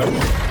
Over.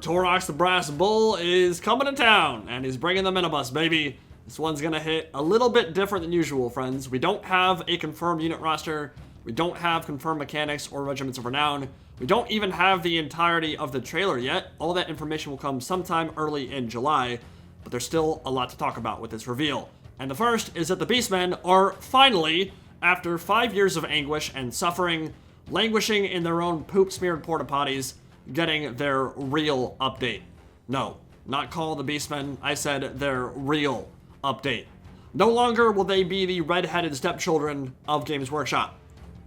Taurox the Brass Bull is coming to town, and he's bringing the minibus, baby. This one's gonna hit a little bit different than usual, friends. We don't have a confirmed unit roster. We don't have confirmed mechanics or regiments of renown. We don't even have the entirety of the trailer yet. All that information will come sometime early in July, but there's still a lot to talk about with this reveal. And the first is that the Beastmen are finally, after 5 years of anguish and suffering, languishing in their own poop-smeared porta-potties, getting their real update. No, not Call of the Beastmen, I said their real update. No longer will they be the red-headed stepchildren of Games Workshop.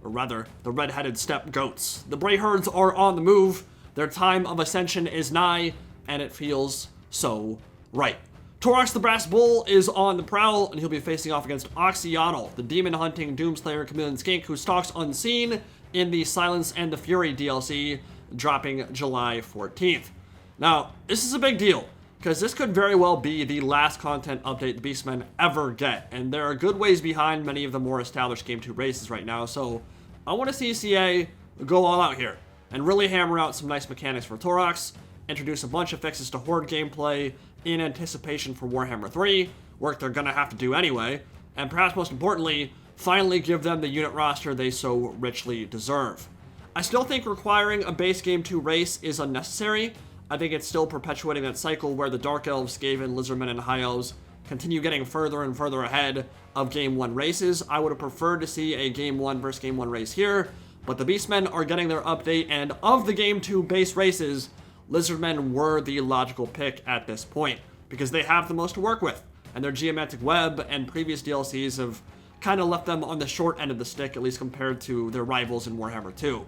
Or rather, the red-headed step-goats. The Bray Herds are on the move, their time of ascension is nigh, and it feels so right. Taurox the Brass Bull is on the prowl, and he'll be facing off against Oxyotl, the demon-hunting Doomslayer Chameleon Skink, who stalks unseen in the Silence and the Fury DLC, dropping July 14th. Now, this is a big deal, because this could very well be the last content update the Beastmen ever get, and there are good ways behind many of the more established Game 2 races right now, so I want to see CA go all out here, and really hammer out some nice mechanics for Taurox, introduce a bunch of fixes to Horde gameplay in anticipation for Warhammer 3, work they're gonna have to do anyway, and perhaps most importantly, finally give them the unit roster they so richly deserve. I still think requiring a base Game 2 race is unnecessary. I think it's still perpetuating that cycle where the Dark Elves, Skaven, Lizardmen, and High Elves continue getting further and further ahead of Game 1 races. I would have preferred to see a Game 1 versus Game 1 race here, but the Beastmen are getting their update, and of the Game 2 base races, Lizardmen were the logical pick at this point, because they have the most to work with, and their geometric web and previous DLCs have kind of left them on the short end of the stick, at least compared to their rivals in Warhammer 2.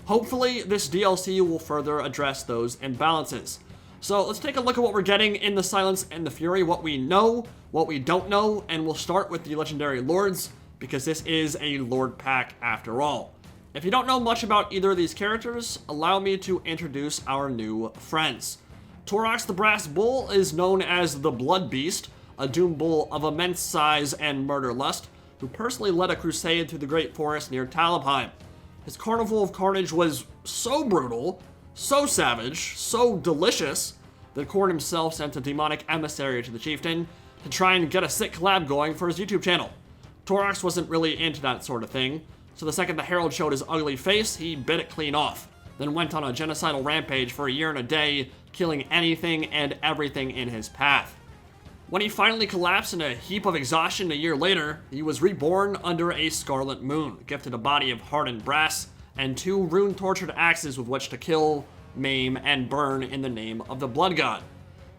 Hopefully, this DLC will further address those imbalances. So let's take a look at what we're getting in the Silence and the Fury, what we know, what we don't know, and we'll start with the Legendary Lords, because this is a Lord pack after all. If you don't know much about either of these characters, allow me to introduce our new friends. Taurox the Brass Bull is known as the Blood Beast, a Doombull of immense size and murder lust, who personally led a crusade through the Great Forest near Talabheim. His carnival of carnage was so brutal, so savage, so delicious, that Khorne himself sent a demonic emissary to the chieftain to try and get a sick collab going for his YouTube channel. Taurox wasn't really into that sort of thing, so the second the Herald showed his ugly face, he bit it clean off, then went on a genocidal rampage for a year and a day, killing anything and everything in his path. When he finally collapsed in a heap of exhaustion a year later, he was reborn under a scarlet moon, gifted a body of hardened brass, and 2 rune-tortured axes with which to kill, maim, and burn in the name of the Blood God.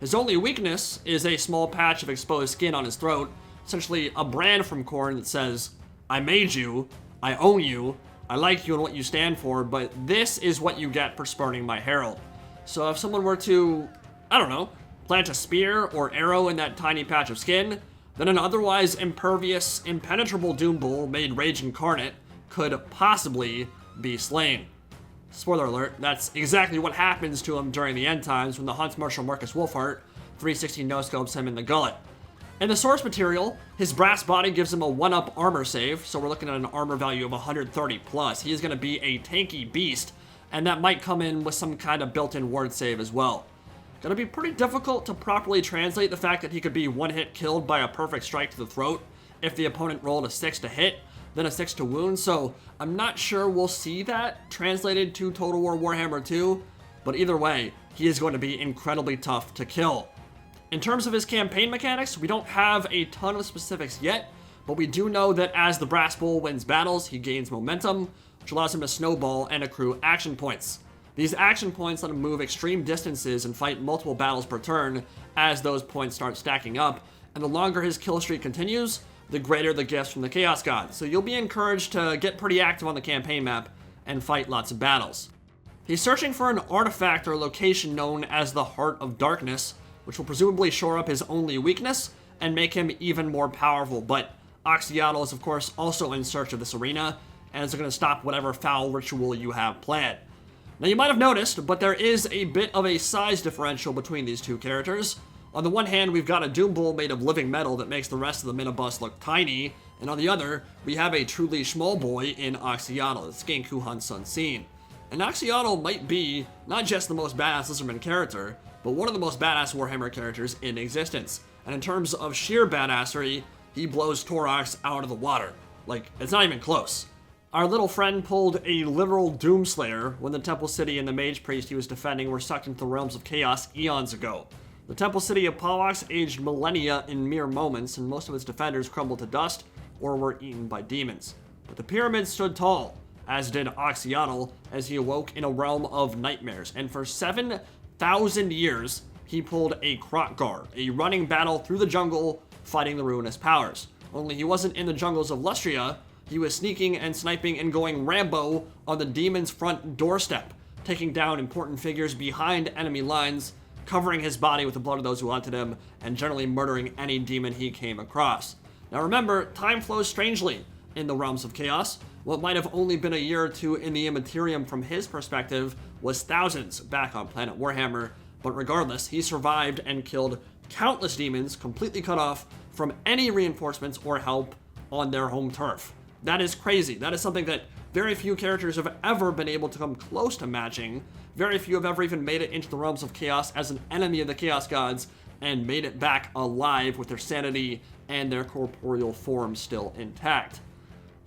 His only weakness is a small patch of exposed skin on his throat, essentially a brand from Khorne that says, "I made you, I own you, I like you and what you stand for, but this is what you get for spurning my herald." So if someone were to, I don't know, plant a spear or arrow in that tiny patch of skin, then an otherwise impervious, impenetrable Doombull made rage incarnate could possibly be slain. Spoiler alert, that's exactly what happens to him during the end times when the Hunts Marshal Marcus Wolfheart 360 no-scopes him in the gullet. In the source material, his brass body gives him a 1-up armor save, so we're looking at an armor value of 130 plus. He is going to be a tanky beast, and that might come in with some kind of built-in ward save as well. Gonna be pretty difficult to properly translate the fact that he could be one-hit killed by a perfect strike to the throat if the opponent rolled a 6 to hit, then a 6 to wound, so I'm not sure we'll see that translated to Total War Warhammer 2, but either way, he is going to be incredibly tough to kill. In terms of his campaign mechanics, we don't have a ton of specifics yet, but we do know that as the Brass Bull wins battles, he gains momentum, which allows him to snowball and accrue action points. These action points let him move extreme distances and fight multiple battles per turn as those points start stacking up, and the longer his kill streak continues, the greater the gifts from the Chaos God. So you'll be encouraged to get pretty active on the campaign map and fight lots of battles. He's searching for an artifact or location known as the Heart of Darkness, which will presumably shore up his only weakness and make him even more powerful, but Oxyotl is of course also in search of this arena, and is going to stop whatever foul ritual you have planned. Now you might have noticed, but there is a bit of a size differential between these two characters. On the one hand, we've got a Doombull made of living metal that makes the rest of the minibus look tiny, and on the other, we have a truly small boy in Oxyotl, the Skink who hunts unseen. And Oxyotl might be not just the most badass Lizardman character, but one of the most badass Warhammer characters in existence. And in terms of sheer badassery, he blows Taurox out of the water. Like, it's not even close. Our little friend pulled a literal Doomslayer when the Temple City and the Mage Priest he was defending were sucked into the realms of chaos eons ago. The Temple City of Taurox aged millennia in mere moments, and most of its defenders crumbled to dust or were eaten by demons. But the pyramid stood tall, as did Oxyotl, as he awoke in a realm of nightmares, and for 7,000 years, he pulled a Kroq-Gar, a running battle through the jungle, fighting the ruinous powers. Only he wasn't in the jungles of Lustria. He was sneaking and sniping and going Rambo on the demon's front doorstep, taking down important figures behind enemy lines, covering his body with the blood of those who hunted him, and generally murdering any demon he came across. Now remember, time flows strangely in the realms of chaos. What might have only been a year or two in the Immaterium from his perspective was thousands back on planet Warhammer, but regardless, he survived and killed countless demons, completely cut off from any reinforcements or help on their home turf. That is crazy. That is something that very few characters have ever been able to come close to matching. Very few have ever even made it into the realms of chaos as an enemy of the Chaos Gods and made it back alive with their sanity and their corporeal form still intact.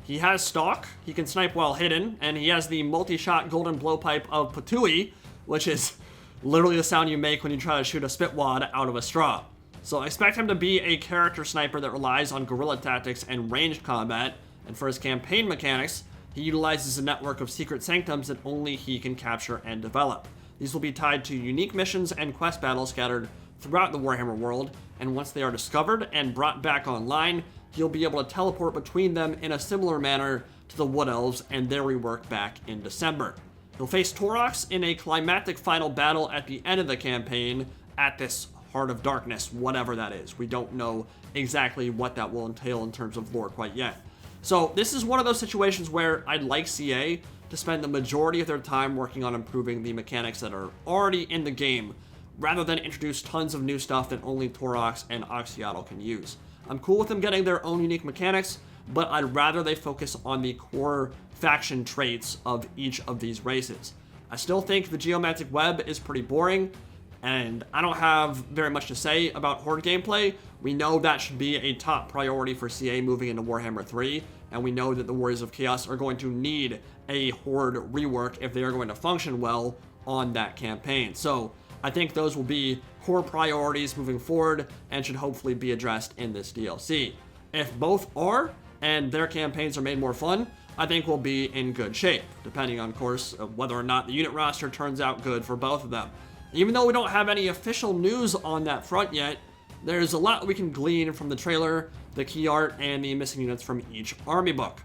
He has Stalk, he can snipe while hidden, and he has the multi-shot golden blowpipe of Patui, which is literally the sound you make when you try to shoot a spitwad out of a straw. So I expect him to be a character sniper that relies on guerrilla tactics and ranged combat, and for his campaign mechanics, he utilizes a network of secret sanctums that only he can capture and develop. These will be tied to unique missions and quest battles scattered throughout the Warhammer world, and once they are discovered and brought back online, he'll be able to teleport between them in a similar manner to the Wood Elves and their rework back in December. He'll face Taurox in a climactic final battle at the end of the campaign at this Heart of Darkness, whatever that is. We don't know exactly what that will entail in terms of lore quite yet. So this is one of those situations where I'd like CA to spend the majority of their time working on improving the mechanics that are already in the game, rather than introduce tons of new stuff that only Taurox and Oxyotl can use. I'm cool with them getting their own unique mechanics, but I'd rather they focus on the core faction traits of each of these races. I still think the Geomantic Web is pretty boring, and I don't have very much to say about Horde gameplay. We know that should be a top priority for CA moving into Warhammer 3, and we know that the Warriors of Chaos are going to need a Horde rework if they are going to function well on that campaign. So I think those will be core priorities moving forward and should hopefully be addressed in this DLC. If both are, and their campaigns are made more fun, I think we'll be in good shape, depending on course of whether or not the unit roster turns out good for both of them. Even though we don't have any official news on that front yet, there's a lot we can glean from the trailer, the key art, and the missing units from each army book.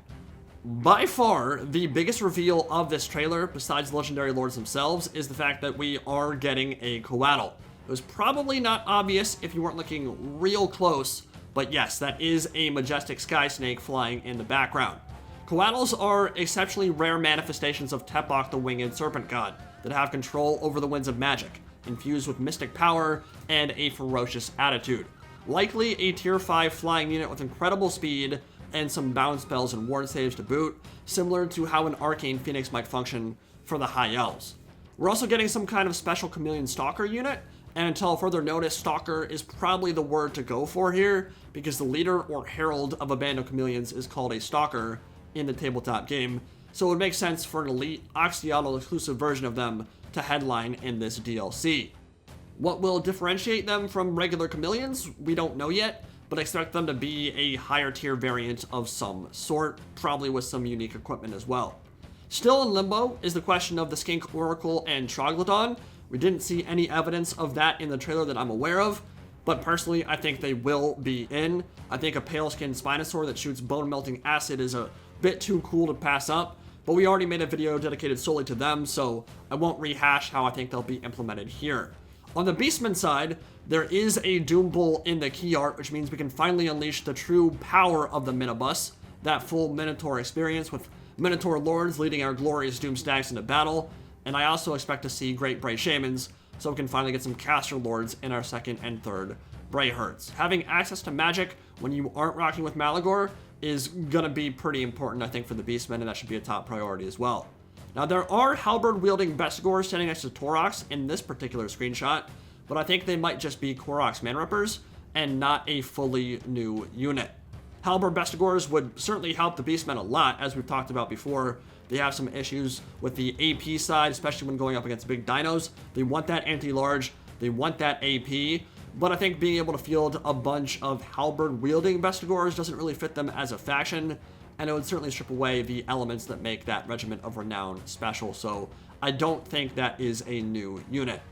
By far, the biggest reveal of this trailer, besides the Legendary Lords themselves, is the fact that we are getting a Coatl. It was probably not obvious if you weren't looking real close, but yes, that is a majestic sky snake flying in the background. Coatls are exceptionally rare manifestations of Tepok, the winged serpent god, that have control over the winds of magic, infused with mystic power and a ferocious attitude. Likely a tier 5 flying unit with incredible speed and some bound spells and ward saves to boot, similar to how an Arcane Phoenix might function for the High Elves. We're also getting some kind of special Chameleon Stalker unit, and until further notice, Stalker is probably the word to go for here, because the leader or herald of a band of chameleons is called a Stalker in the tabletop game, so it would make sense for an elite Oxyotl exclusive version of them to headline in this DLC. What will differentiate them from regular chameleons, we don't know yet, but expect them to be a higher tier variant of some sort, probably with some unique equipment as well. Still in limbo is the question of the Skink Oracle and Troglodon. We didn't see any evidence of that in the trailer that I'm aware of, but personally, I think they will be in. I think a pale-skinned Spinosaur that shoots bone-melting acid is a bit too cool to pass up, but we already made a video dedicated solely to them, so I won't rehash how I think they'll be implemented here. On the Beastmen side, there is a Doombull in the key art, which means we can finally unleash the true power of the Minibus, that full Minotaur experience with Minotaur Lords leading our glorious Doom stacks into battle, and I also expect to see Great Bray Shamans, so we can finally get some Caster Lords in our second and third Bray herds. Having access to magic when you aren't rocking with Malagor is gonna be pretty important, I think, for the Beastmen, and that should be a top priority as well. Now, there are halberd-wielding Bestigors standing next to Taurox in this particular screenshot, but I think they might just be Koroks Manrippers and not a fully new unit. Halberd Bestigors would certainly help the Beastmen a lot, as we've talked about before. They have some issues with the AP side, especially when going up against big dinos. They want that anti-large, they want that AP, but I think being able to field a bunch of halberd-wielding Bestigors doesn't really fit them as a faction, and it would certainly strip away the elements that make that Regiment of Renown special, so I don't think that is a new unit.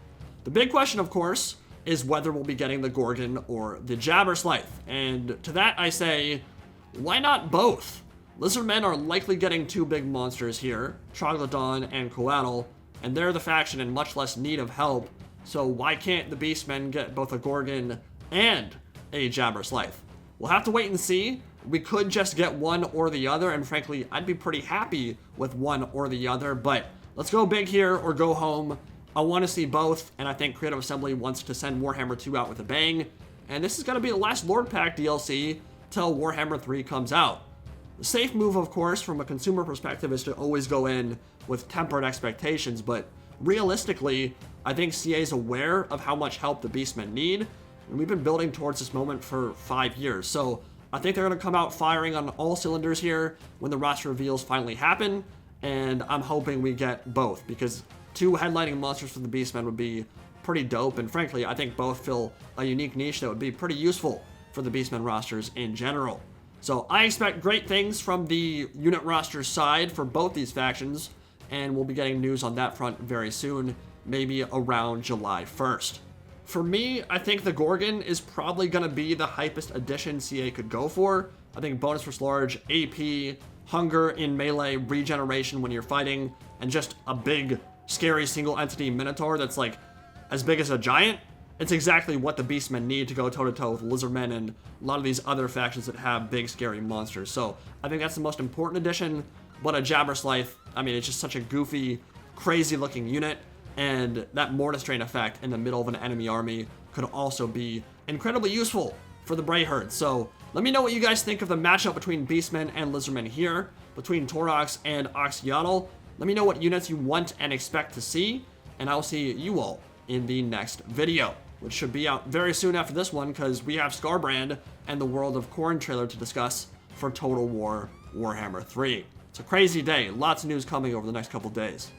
The big question, of course, is whether we'll be getting the Ghorgon or the Jabberslythe, and to that I say, why not both? Lizardmen are likely getting two big monsters here, Troglodon and Coatl, and they're the faction in much less need of help, so why can't the Beastmen get both a Ghorgon and a Jabberslythe? We'll have to wait and see. We could just get one or the other, and frankly, I'd be pretty happy with one or the other, but let's go big here or go home. I want to see both, and I think Creative Assembly wants to send Warhammer 2 out with a bang, and this is going to be the last Lord Pack DLC till Warhammer 3 comes out. The safe move, of course, from a consumer perspective is to always go in with tempered expectations, but realistically, I think CA is aware of how much help the Beastmen need, and we've been building towards this moment for 5 years, so I think they're going to come out firing on all cylinders here when the roster reveals finally happen, and I'm hoping we get both, because two headlining monsters for the Beastmen would be pretty dope, and frankly, I think both fill a unique niche that would be pretty useful for the Beastmen rosters in general. So I expect great things from the unit roster side for both these factions, and we'll be getting news on that front very soon, maybe around July 1st. For me, I think the Ghorgon is probably going to be the hypest addition CA could go for. I think bonus versus large, AP, hunger in melee, regeneration when you're fighting, and just a big, scary single entity Minotaur that's like as big as a giant. It's exactly what the Beastmen need to go toe-to-toe with Lizardmen and a lot of these other factions that have big, scary monsters. So I think that's the most important addition, but a Jabberslythe, I mean, it's just such a goofy, crazy-looking unit, and that Mortis Drain effect in the middle of an enemy army could also be incredibly useful for the Bray herd. So let me know what you guys think of the matchup between Beastmen and Lizardmen here, between Taurox and Oxyotl. Let me know what units you want and expect to see, and I'll see you all in the next video, which should be out very soon after this one, because we have Scarbrand and the World of Khorne trailer to discuss for Total War Warhammer 3. It's a crazy day. Lots of news coming over the next couple days.